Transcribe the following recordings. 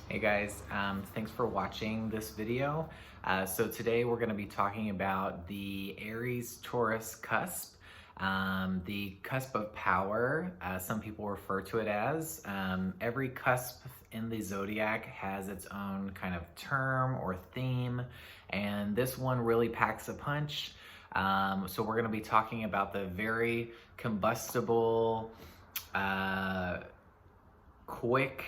Hey guys, thanks for watching this video. So today we're going to be talking about the Aries-Taurus cusp, the cusp of power, some people refer to it as. Every cusp in the zodiac has its own kind of term or theme, and this one really packs a punch. So we're going to be talking about the very combustible, quick,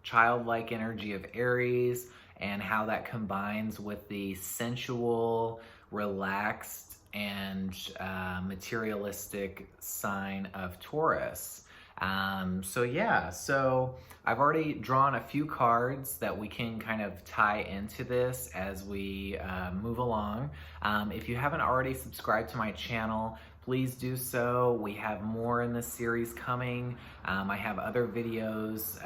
childlike energy of Aries and how that combines with the sensual, relaxed, and materialistic sign of Taurus. So I've already drawn a few cards that we can kind of tie into this as we move along. If you haven't already subscribed to my channel, please do so. We have more in this series coming. I have other videos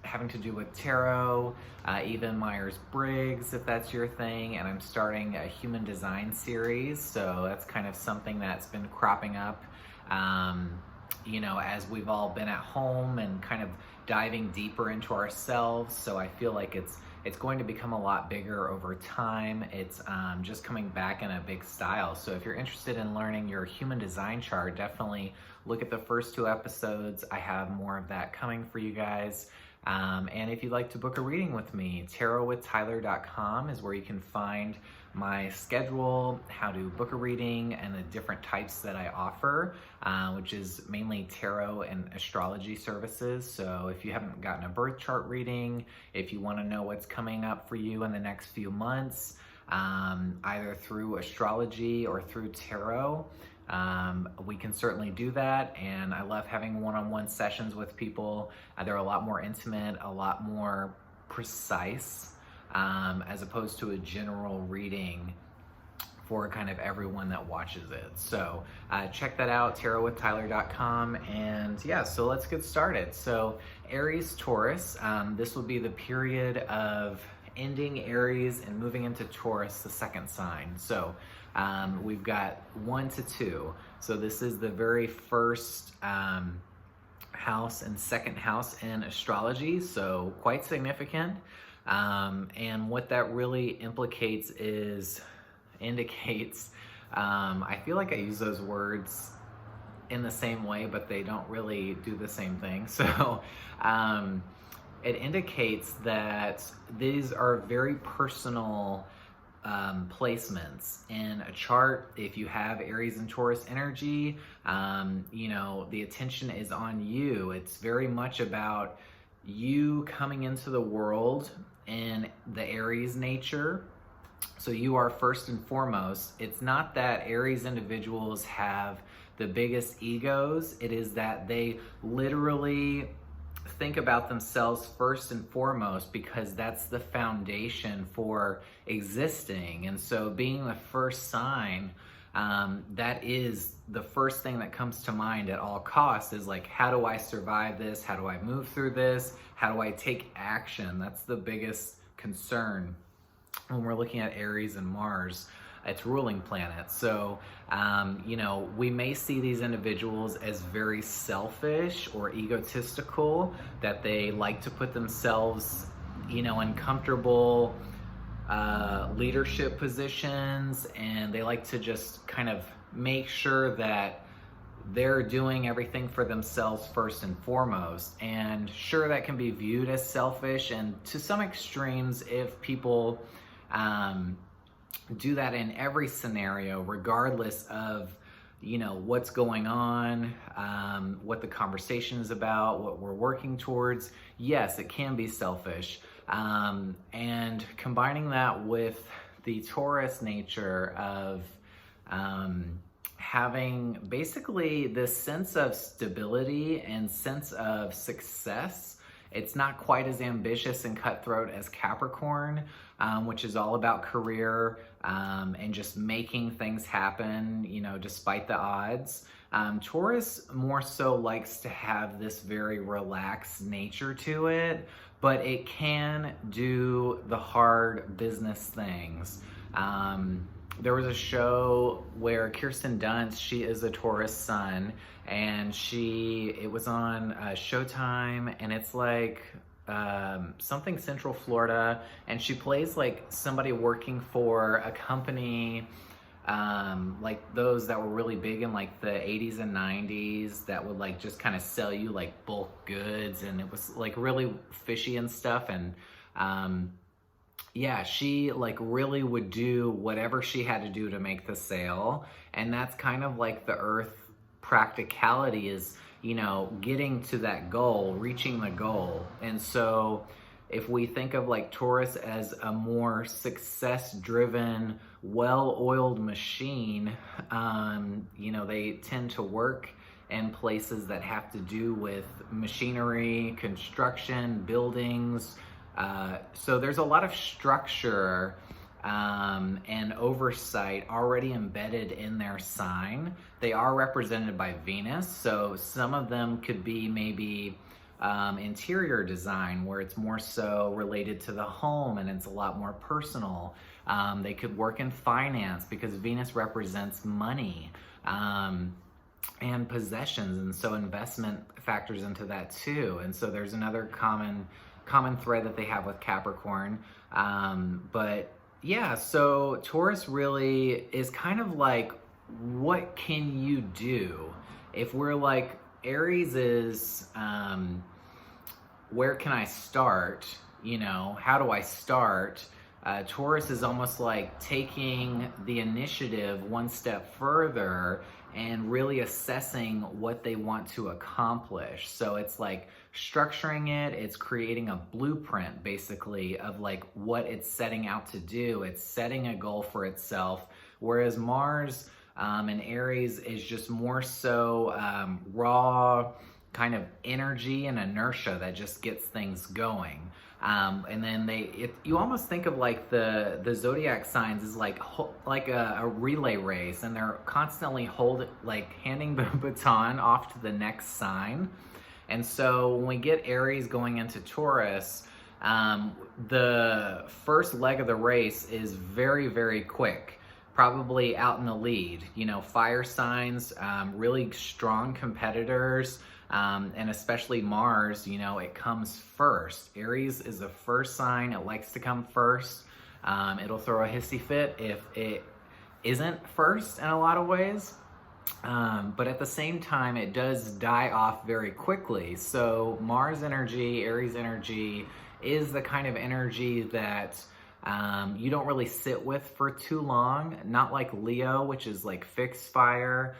having to do with tarot, even Myers-Briggs, if that's your thing, and I'm starting a human design series, so that's kind of something that's been cropping up, as we've all been at home and kind of diving deeper into ourselves. So I feel like it's going to become a lot bigger over time. It's just coming back in a big style. So if you're interested in learning your human design chart, definitely look at the first two episodes. I have more of that coming for you guys. And if you'd like to book a reading with me, tarotwithtyler.com is where you can find my schedule, how to book a reading, and the different types that I offer, which is mainly tarot and astrology services. So if you haven't gotten a birth chart reading, if you want to know what's coming up for you in the next few months, either through astrology or through tarot, we can certainly do that. And I love having one-on-one sessions with people. They're a lot more intimate, a lot more precise, as opposed to a general reading for kind of everyone that watches it. So check that out, tarotwithtyler.com. And yeah, so let's get started. So Aries-Taurus, this will be the period of ending Aries and moving into Taurus, the second sign. So we've got 1 to 2. So this is the very first house and second house in astrology, so quite significant. And what that really indicates, I feel like I use those words in the same way, but they don't really do the same thing. So it indicates that these are very personal placements in a chart. If you have Aries and Taurus energy, the attention is on you. It's very much about you coming into the world in the Aries nature. So you are first and foremost. It's not that Aries individuals have the biggest egos. It is that they literally think about themselves first and foremost, because that's the foundation for existing. And so being the first sign, that is the first thing that comes to mind at all costs, is like, how do I survive this? How do I move through this? How do I take action? That's the biggest concern when we're looking at Aries and Mars, its ruling planet. So, we may see these individuals as very selfish or egotistical, that they like to put themselves, in comfortable leadership positions, and they like to just kind of make sure that they're doing everything for themselves first and foremost. And sure, that can be viewed as selfish, and to some extremes, if people do that in every scenario, regardless of what's going on, what the conversation is about, what we're working towards, yes, it can be selfish. And combining that with the Taurus nature of having basically this sense of stability and sense of success. It's not quite as ambitious and cutthroat as Capricorn, which is all about career and just making things happen, despite the odds. Taurus more so likes to have this very relaxed nature to it, but it can do the hard business things. There was a show where Kirsten Dunst, she is a Taurus sun, and it was on Showtime, and it's like something Central Florida, and she plays like somebody working for a company, like those that were really big in like the 80s and 90s that would like just kind of sell you like bulk goods, and it was like really fishy and stuff. And yeah, she like really would do whatever she had to do to make the sale. And that's kind of like the earth practicality is, you know, getting to that goal, reaching the goal. And so if we think of like Taurus as a more success driven, well oiled machine, you know, they tend to work in places that have to do with machinery, construction, buildings. So there's a lot of structure and oversight already embedded in their sign. They are represented by Venus, so some of them could be maybe interior design, where it's more so related to the home and it's a lot more personal. They could work in finance because Venus represents money and possessions, and so investment factors into that too. And so there's another common thread that they have with Capricorn. But yeah, so Taurus really is kind of like, what can you do? If we're like, Aries is, where can I start? You know, how do I start? Taurus is almost like taking the initiative one step further and really assessing what they want to accomplish. So it's like structuring it, it's creating a blueprint basically of like what it's setting out to do. It's setting a goal for itself, whereas Mars and Aries is just more so raw kind of energy and inertia that just gets things going. And then you almost think of like the zodiac signs as like a relay race, and they're constantly handing the baton off to the next sign. And so when we get Aries going into Taurus, the first leg of the race is very, very quick, probably out in the lead. You know, fire signs, really strong competitors. And especially Mars, you know, it comes first. Aries is the first sign. It likes to come first. It'll throw a hissy fit if it isn't first in a lot of ways. But at the same time, it does die off very quickly. So Mars energy, Aries energy is the kind of energy that you don't really sit with for too long, not like Leo, which is like fixed fire,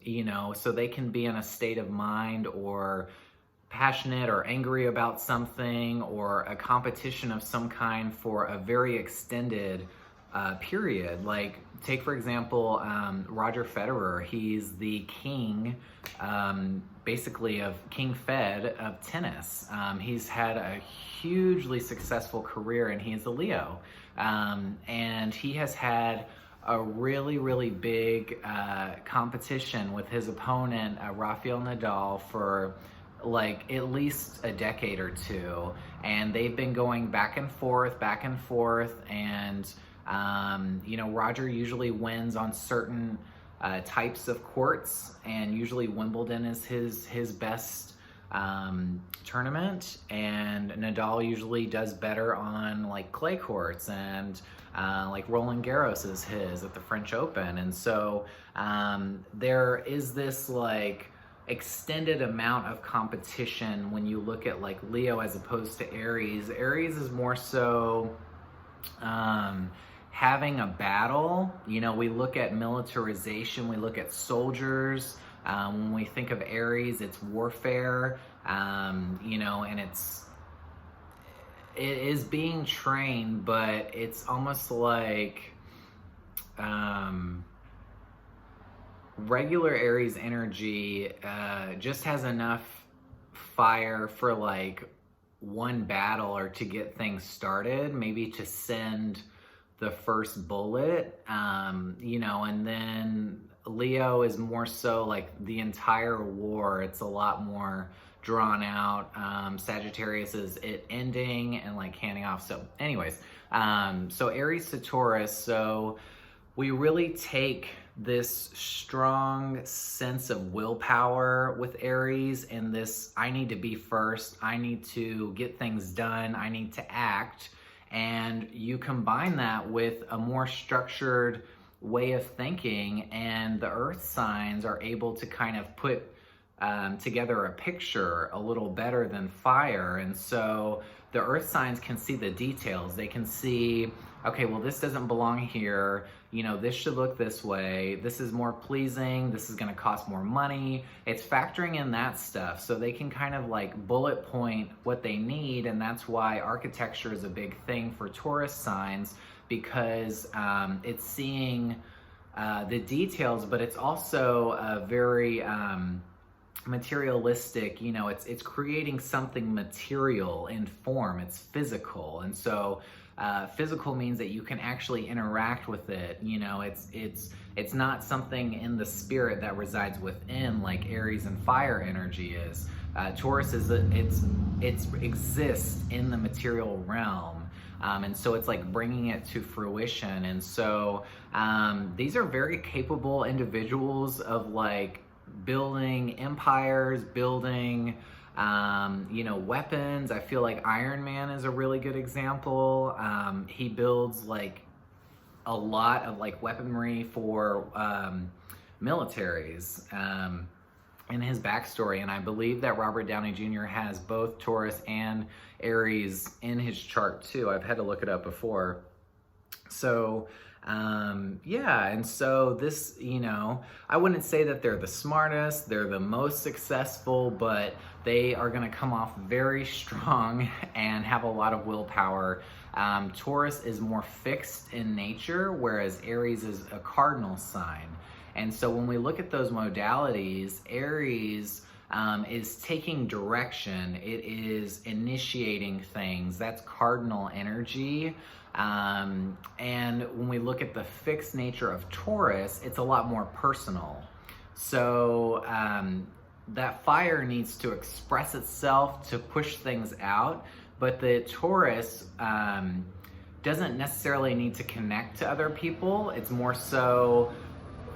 you know, so they can be in a state of mind or passionate or angry about something or a competition of some kind for a very extended period. Like, take for example, Roger Federer. He's the king, basically of King Fed of tennis. He's had a hugely successful career, and he's a Leo. And he has had a really, really big competition with his opponent, Rafael Nadal, for like at least a decade or two. And they've been going back and forth, and you know, Roger usually wins on certain types of courts, and usually Wimbledon is his best tournament, and Nadal usually does better on like clay courts, and like Roland Garros is his at the French Open. And so there is this like extended amount of competition when you look at like Leo as opposed to Aries. Aries is more so having a battle. You know, we look at militarization, we look at soldiers. When we think of Aries, it's warfare, you know, and it is being trained, but it's almost like regular Aries energy just has enough fire for like one battle or to get things started, maybe to send the first bullet, you know, and then Leo is more so like the entire war. It's a lot more drawn out. Sagittarius is it ending and like handing off. So anyways, so Aries to Taurus. So we really take this strong sense of willpower with Aries and this I need to be first, I need to get things done, I need to act. And you combine that with a more structured way of thinking, and the earth signs are able to kind of put together a picture a little better than fire. And so the earth signs can see the details. They can see, okay, well, this doesn't belong here. You know, this should look this way. This is more pleasing. This is going to cost more money. It's factoring in that stuff. So they can kind of like bullet point what they need. And that's why architecture is a big thing for Taurus signs, because it's seeing the details, but it's also a very materialistic, you know, it's creating something material in form, it's physical. And so physical means that you can actually interact with it. You know, it's not something in the spirit that resides within, like Aries and fire energy is. Taurus is it exists in the material realm. And so it's like bringing it to fruition. And so these are very capable individuals of like building empires, building, you know, weapons. I feel like Iron Man is a really good example. He builds like a lot of like weaponry for militaries in his backstory. And I believe that Robert Downey Jr. has both Taurus and Aries in his chart too. I've had to look it up before. So yeah, and so this, you know, I wouldn't say that they're the smartest, they're the most successful, but they are going to come off very strong and have a lot of willpower. Taurus is more fixed in nature, whereas Aries is a cardinal sign. And so when we look at those modalities, Aries is taking direction. It is initiating things. That's cardinal energy. And when we look at the fixed nature of Taurus, it's a lot more personal. So that fire needs to express itself to push things out, but the Taurus doesn't necessarily need to connect to other people. It's more so,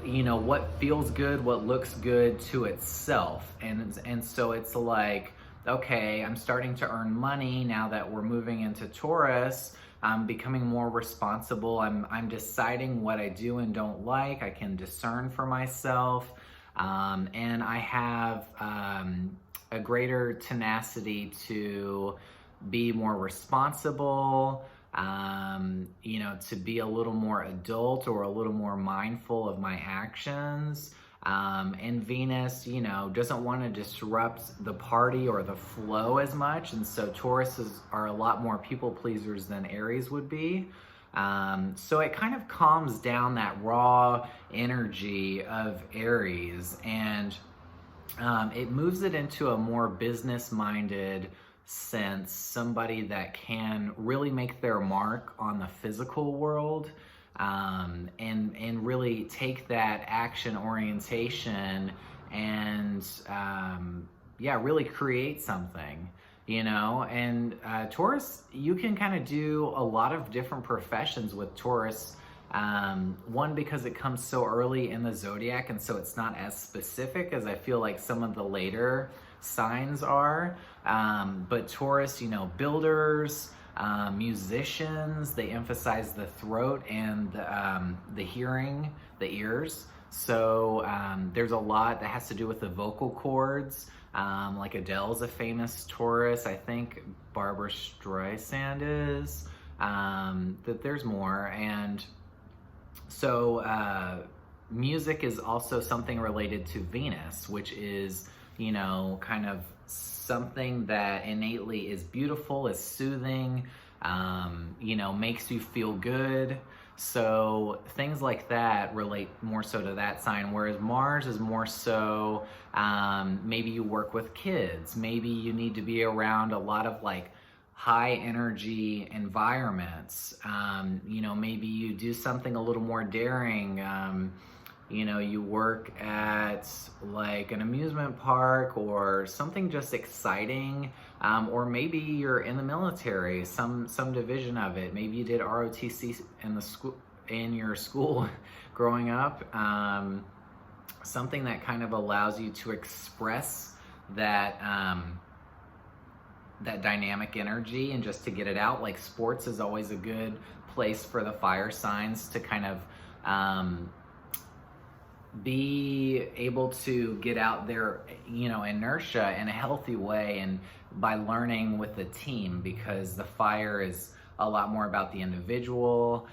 you know, what feels good, what looks good to itself. And so it's like, okay, I'm starting to earn money now that we're moving into Taurus. I'm becoming more responsible. I'm deciding what I do and don't like. I can discern for myself. And I have a greater tenacity to be more responsible, you know, to be a little more adult or a little more mindful of my actions. And Venus, you know, doesn't want to disrupt the party or the flow as much. And so Tauruses are a lot more people pleasers than Aries would be. So it kind of calms down that raw energy of Aries, and it moves it into a more business-minded sense, somebody that can really make their mark on the physical world. And really take that action orientation and yeah, really create something, you know. And Taurus, you can kind of do a lot of different professions with Taurus. One, because it comes so early in the zodiac, and so it's not as specific as I feel like some of the later signs are. But Taurus, you know, builders, musicians, they emphasize the throat and the hearing, the ears. So there's a lot that has to do with the vocal cords. Like Adele's a famous Taurus. I think Barbara Streisand is. That there's more. And so music is also something related to Venus, which is, you know, kind of something that innately is beautiful, is soothing, you know, makes you feel good. So things like that relate more so to that sign, whereas Mars is more so, maybe you work with kids, maybe you need to be around a lot of like high energy environments, you know, maybe you do something a little more daring, you know, you work at like an amusement park or something just exciting, or maybe you're in the military, some division of it. Maybe you did ROTC in the school, in your school growing up. Something that kind of allows you to express that that dynamic energy and just to get it out. Like sports is always a good place for the fire signs to kind of be able to get out their, you know, inertia in a healthy way, and by learning with the team, because the fire is a lot more about the individual.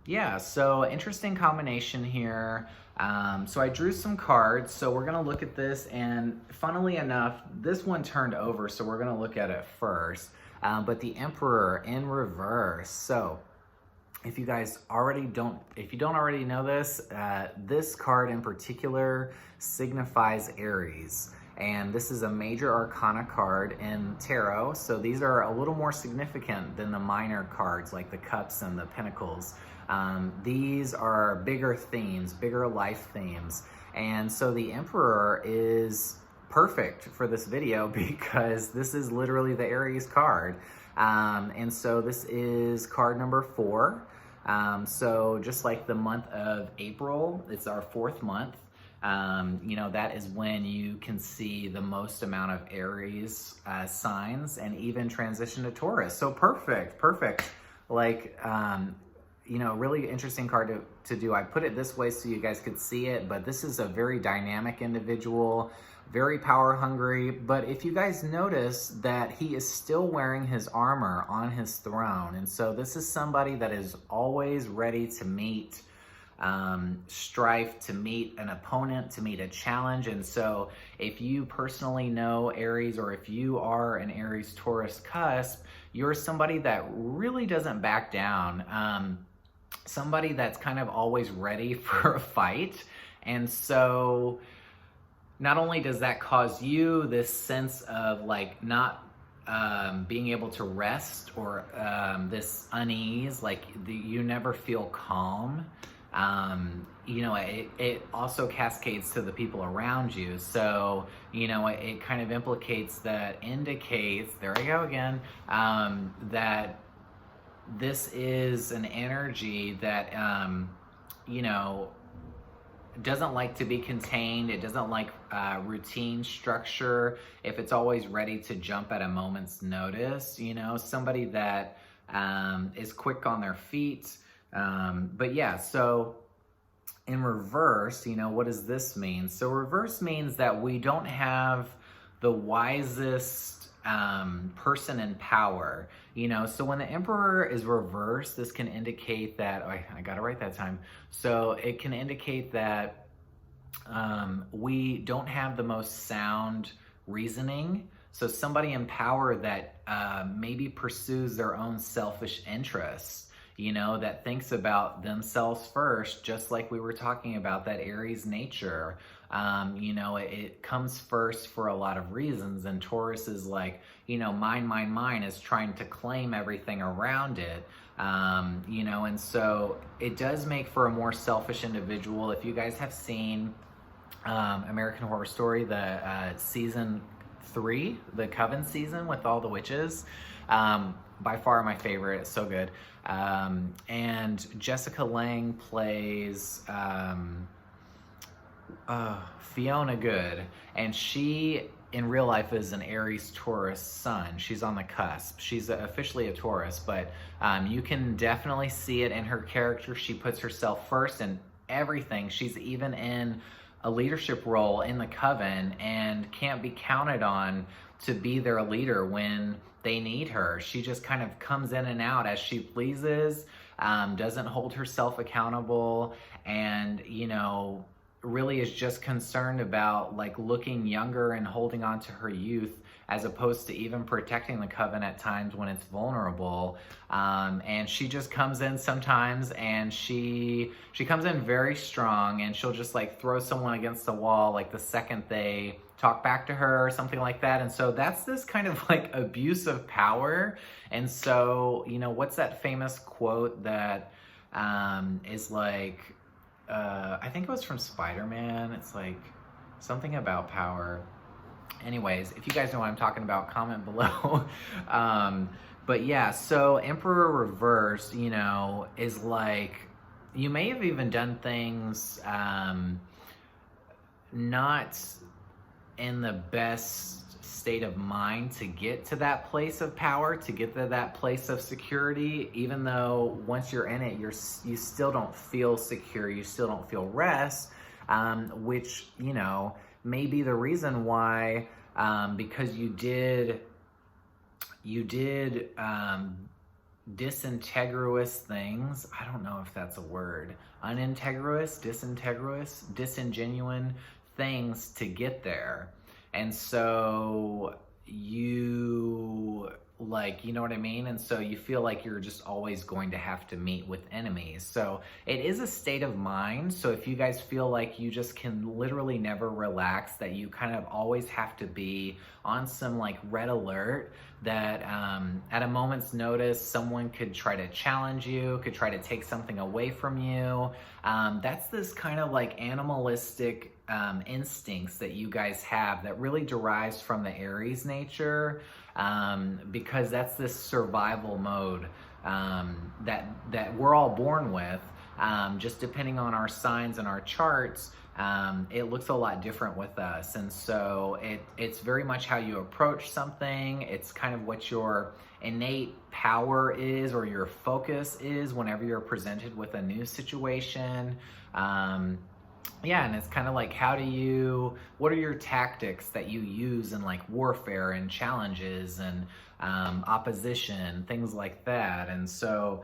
Yeah, so interesting combination here. So I drew some cards, so we're gonna look at this, and funnily enough, this one turned over, so we're gonna look at it first. But the Emperor in reverse. So if you guys if you don't already know this, this card in particular signifies Aries. And this is a major arcana card in tarot, so these are a little more significant than the minor cards like the cups and the pentacles. These are bigger themes, bigger life themes. And so the Emperor is perfect for this video because this is literally the Aries card. And so this is card number 4. So just like the month of April, it's our 4th month. You know, that is when you can see the most amount of Aries signs, and even transition to Taurus. So perfect. Like, you know, really interesting card to do. I put it this way so you guys could see it, but this is a very dynamic individual, very power hungry. But if you guys notice that he is still wearing his armor on his throne. And so this is somebody that is always ready to meet strife, to meet an opponent, to meet a challenge. And so if you personally know Aries, or if you are an Aries-Taurus cusp, you're somebody that really doesn't back down. Somebody that's kind of always ready for a fight. And so not only does that cause you this sense of like not being able to rest, or this unease, like you never feel calm. You know, it also cascades to the people around you. So, you know, it kind of indicates, there I go again, that this is an energy that, you know, doesn't like to be contained. It doesn't like routine structure. If it's always ready to jump at a moment's notice, you know, somebody that is quick on their feet. But yeah, so in reverse, you know, what does this mean? So reverse means that we don't have the wisest person in power, you know. So when the Emperor is reversed, this can indicate that, I got it right that time. So it can indicate that we don't have the most sound reasoning. So somebody in power that maybe pursues their own selfish interests, you know, that thinks about themselves first, just like we were talking about that Aries nature. You know, it comes first for a lot of reasons, and Taurus is like, you know, mine, is trying to claim everything around it. You know, and so it does make for a more selfish individual. If you guys have seen American Horror Story, the season 3, the Coven season with all the witches, by far my favorite. It's so good. And Jessica Lange plays Fiona Good, and she in real life is an Aries-Taurus sun. She's on the cusp. She's officially a Taurus, but you can definitely see it in her character. She puts herself first in everything. She's even in a leadership role in the Coven and can't be counted on to be their leader when they need her. She just kind of comes in and out as she pleases, doesn't hold herself accountable, and, you know, really is just concerned about like looking younger and holding on to her youth, as opposed to even protecting the Coven at times when it's vulnerable. And she just comes in sometimes, and she comes in very strong, and she'll just like throw someone against the wall like the second they talk back to her or something like that. And so that's this kind of like abuse of power. And so, you know, what's that famous quote that is like, I think it was from Spider-Man. It's like something about power. Anyways, if you guys know what I'm talking about, comment below. But yeah, so Emperor reverse, you know, is like, you may have even done things not in the best state of mind to get to that place of power, to get to that place of security, even though once you're in it, you still don't feel secure, you still don't feel rest, which, you know, may be the reason why, because you did disintegrous things. I don't know if that's a word. Unintegrous, disintegrous, disingenuine things to get there. And so you, like, you know what I mean? And so you feel like you're just always going to have to meet with enemies. So it is a state of mind. So if you guys feel like you just can literally never relax, that you kind of always have to be on some like red alert, that at a moment's notice, someone could try to challenge you, could try to take something away from you. That's this kind of like animalistic instincts that you guys have that really derives from the Aries nature, because that's this survival mode that we're all born with. Just depending on our signs and our charts, it looks a lot different with us. And so it's very much how you approach something. It's kind of what your innate power is, or your focus is, whenever you're presented with a new situation. Yeah, and it's kind of like, what are your tactics that you use in like warfare and challenges and opposition, things like that. And so,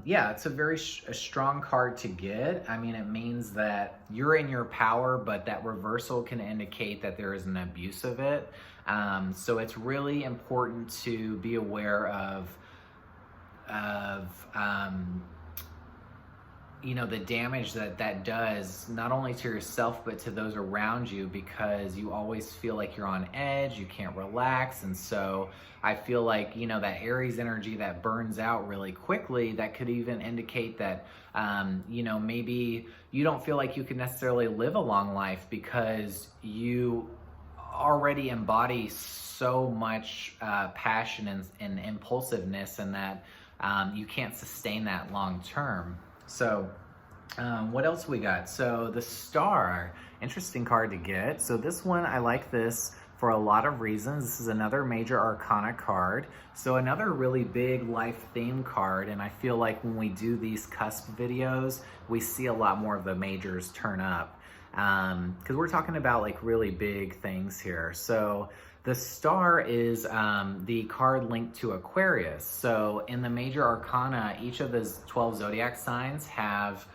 yeah, it's a strong card to get. I mean, it means that you're in your power, but that reversal can indicate that there is an abuse of it. So it's really important to be aware of you know, the damage that does, not only to yourself, but to those around you, because you always feel like you're on edge, you can't relax. And so I feel like, you know, that Aries energy that burns out really quickly, that could even indicate that, you know, maybe you don't feel like you can necessarily live a long life because you already embody so much passion and impulsiveness, and that you can't sustain that long term. So what else we got? So the Star, interesting card to get. So this one, I like this for a lot of reasons. This is another major arcana card. So another really big life theme card. And I feel like when we do these Cusp videos, we see a lot more of the majors turn up. Because we're talking about like really big things here. So the Star is the card linked to Aquarius. So in the major arcana, each of the 12 zodiac signs have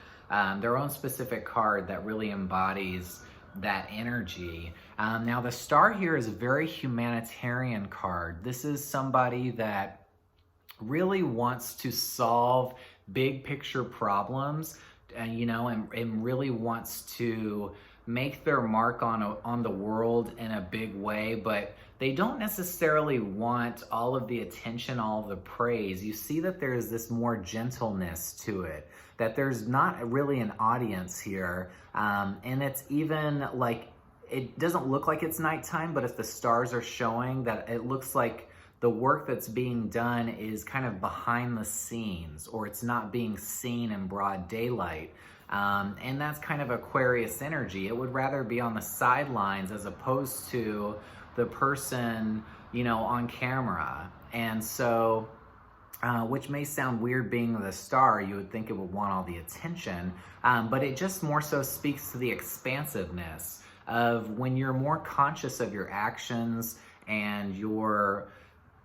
their own specific card that really embodies that energy. Now the Star here is a very humanitarian card. This is somebody that really wants to solve big picture problems, you know, and really wants to make their mark on the world in a big way, but they don't necessarily want all of the attention, all of the praise. You see that there's this more gentleness to it, that there's not really an audience here. And it's even like, it doesn't look like it's nighttime, but if the stars are showing, that it looks like the work that's being done is kind of behind the scenes, or it's not being seen in broad daylight. And that's kind of Aquarius energy. It would rather be on the sidelines as opposed to the person, you know, on camera. And so, which may sound weird being the Star, you would think it would want all the attention, but it just more so speaks to the expansiveness of when you're more conscious of your actions and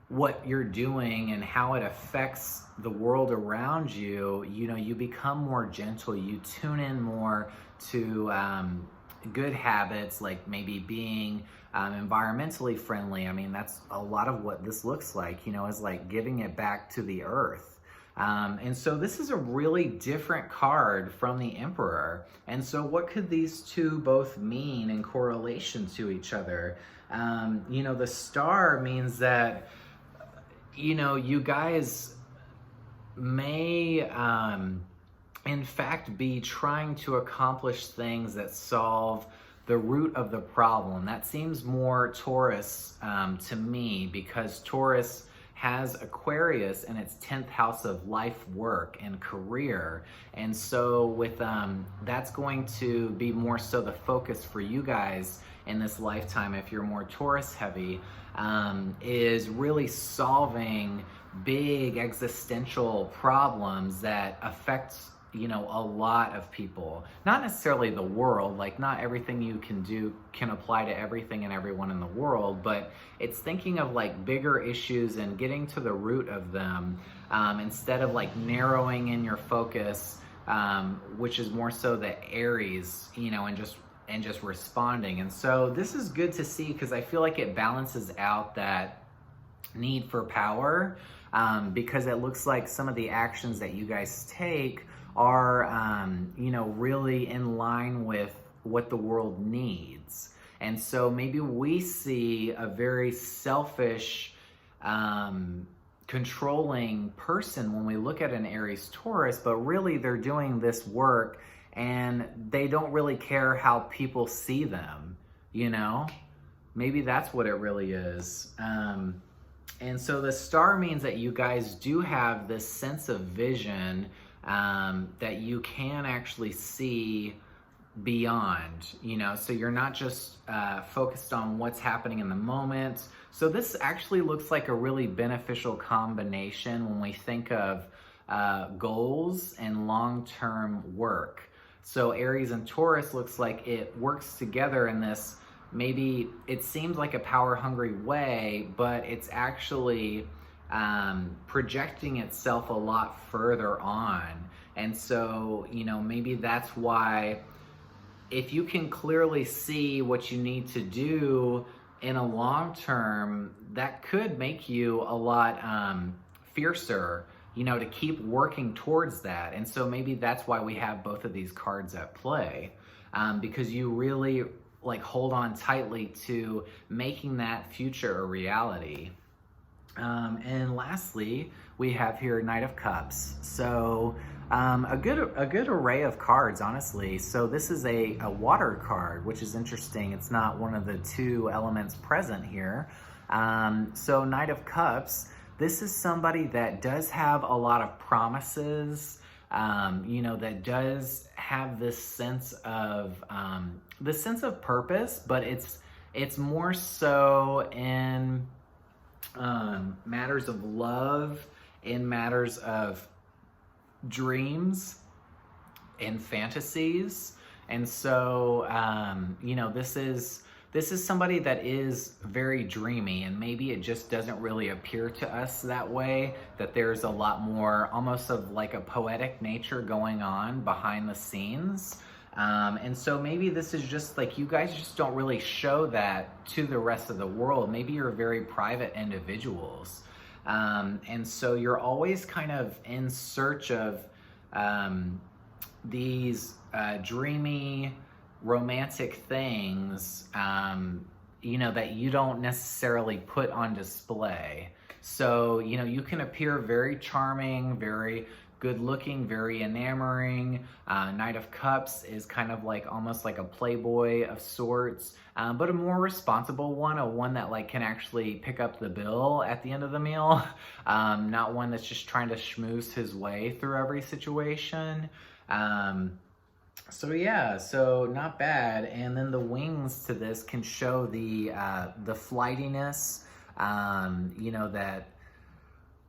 what you're doing and how it affects the world around you. You know, you become more gentle, you tune in more to good habits, like maybe being environmentally friendly. I mean, that's a lot of what this looks like, you know, is like giving it back to the earth. And so this is a really different card from the Emperor. And so what could these two both mean in correlation to each other? You know, the Star means that, you know, you guys may, in fact, be trying to accomplish things that solve the root of the problem. That seems more Taurus to me, because Taurus has Aquarius in its 10th house of life, work, and career. And so with that's going to be more so the focus for you guys in this lifetime, if you're more Taurus heavy, is really solving big existential problems that affect, you know, a lot of people. Not necessarily the world, like not everything you can do can apply to everything and everyone in the world, but it's thinking of like bigger issues and getting to the root of them, instead of like narrowing in your focus, which is more so the Aries, you know, and just responding. And so this is good to see because I feel like it balances out that need for power, because it looks like some of the actions that you guys take are, you know, really in line with what the world needs. And so maybe we see a very selfish, controlling person when we look at an Aries-Taurus, but really they're doing this work and they don't really care how people see them, you know? Maybe that's what it really is. And so the star means that you guys do have this sense of vision, that you can actually see beyond, you know, so you're not just focused on what's happening in the moment. So this actually looks like a really beneficial combination when we think of goals and long-term work. So Aries and Taurus looks like it works together in this, maybe it seems like a power-hungry way, but it's actually projecting itself a lot further on. And so, you know, maybe that's why if you can clearly see what you need to do in a long term, that could make you a lot fiercer, you know, to keep working towards that. And so maybe that's why we have both of these cards at play, because you really like hold on tightly to making that future a reality. And lastly, we have here Knight of Cups. So a good array of cards, honestly. So this is a water card, which is interesting. It's not one of the two elements present here. So Knight of Cups, this is somebody that does have a lot of promises, you know, that does have this sense of purpose, but it's more so in matters of love, in matters of dreams and fantasies. And so, you know, this is somebody that is very dreamy, and maybe it just doesn't really appear to us that way, that there's a lot more almost of like a poetic nature going on behind the scenes. And so maybe this is just like, you guys just don't really show that to the rest of the world. Maybe you're very private individuals. And so you're always kind of in search of these dreamy, romantic things, you know, that you don't necessarily put on display. So, you know, you can appear very charming, very good looking, very enamoring. Knight of Cups is kind of like almost like a playboy of sorts, but a more responsible one, a one that like can actually pick up the bill at the end of the meal, not one that's just trying to schmooze his way through every situation. So yeah, so not bad. And then the wings to this can show the flightiness, you know, that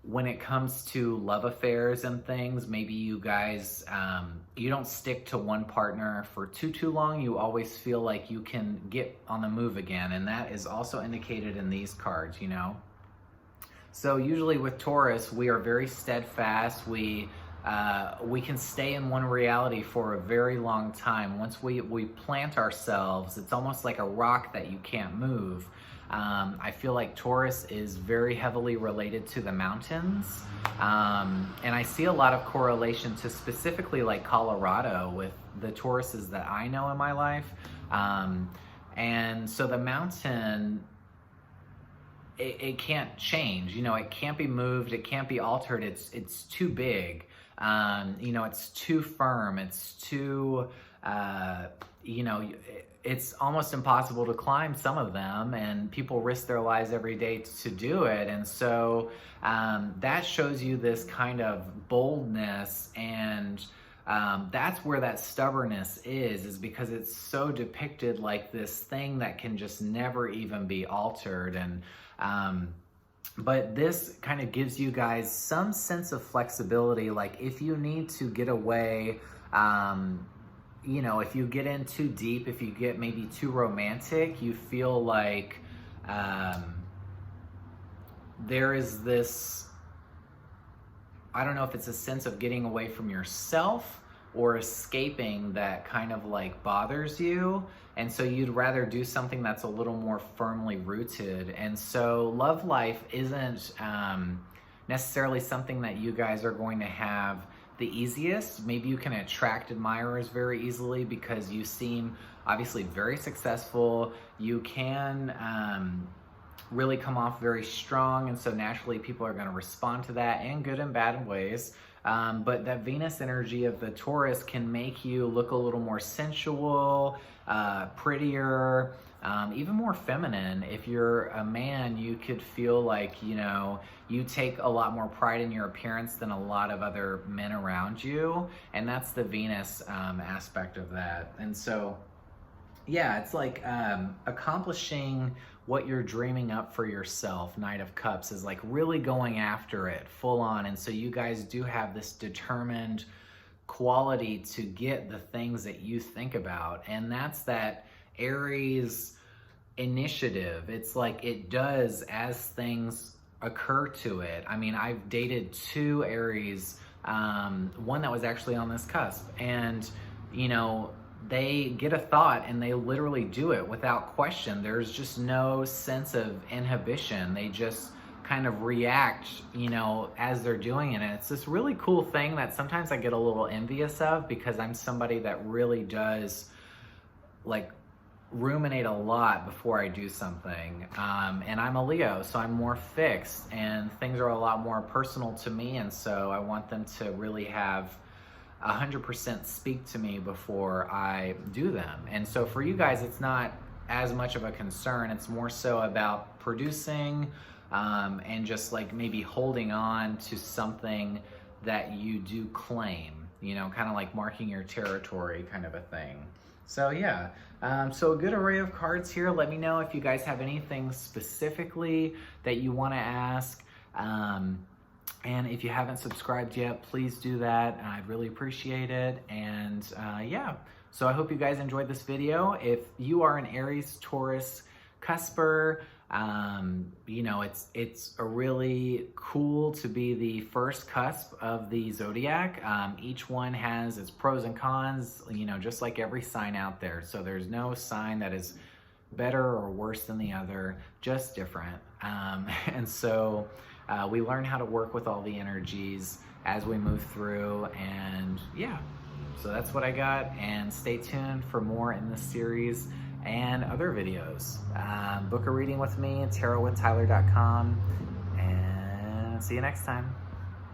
when it comes to love affairs and things, maybe you guys, you don't stick to one partner for too long. You always feel like you can get on the move again. And that is also indicated in these cards, you know. So usually with Taurus, we are very steadfast. We can stay in one reality for a very long time. Once we plant ourselves, it's almost like a rock that you can't move. I feel like Taurus is very heavily related to the mountains. And I see a lot of correlation to specifically like Colorado with the Tauruses that I know in my life. And so the mountain, it can't change, you know, it can't be moved, it can't be altered, it's too big. You know, it's too firm, it's too you know, it's almost impossible to climb some of them, and people risk their lives every day to do it. And so that shows you this kind of boldness, and that's where that stubbornness is because it's so depicted like this thing that can just never even be altered. And but this kind of gives you guys some sense of flexibility. Like if you need to get away, you know, if you get in too deep, if you get maybe too romantic, you feel like there is this, I don't know if it's a sense of getting away from yourself or escaping that kind of like bothers you. And so you'd rather do something that's a little more firmly rooted. And so love life isn't necessarily something that you guys are going to have the easiest. Maybe you can attract admirers very easily because you seem obviously very successful. You can really come off very strong, and so naturally people are going to respond to that in good and bad ways. But that Venus energy of the Taurus can make you look a little more sensual, prettier, even more feminine. If you're a man, you could feel like, you know, you take a lot more pride in your appearance than a lot of other men around you. And that's the Venus aspect of that. And so, yeah, it's like accomplishing what you're dreaming up for yourself. Knight of Cups is like really going after it full on. And so you guys do have this determined quality to get the things that you think about. And that's that Aries initiative. It's like it does as things occur to it. I mean, I've dated 2 Aries, one that was actually on this cusp, and you know, they get a thought and they literally do it without question. There's just no sense of inhibition. They just kind of react, you know, as they're doing it. And it's this really cool thing that sometimes I get a little envious of because I'm somebody that really does like ruminate a lot before I do something. And I'm a Leo, so I'm more fixed and things are a lot more personal to me. And so I want them to really have 100% speak to me before I do them. And so for you guys, it's not as much of a concern. It's more so about producing and just like maybe holding on to something that you do claim, you know, kind of like marking your territory kind of a thing. So yeah, so a good array of cards here. Let me know if you guys have anything specifically that you want to ask. And if you haven't subscribed yet, please do that. I'd really appreciate it. And yeah, so I hope you guys enjoyed this video. If you are an Aries-Taurus cusper, you know, it's a really cool to be the first cusp of the zodiac. Each one has its pros and cons, you know, just like every sign out there. So there's no sign that is better or worse than the other, just different. And so we learn how to work with all the energies as we move through. And yeah, so that's what I got. And stay tuned for more in this series and other videos. Book a reading with me, tarotwithtyler.com, and see you next time.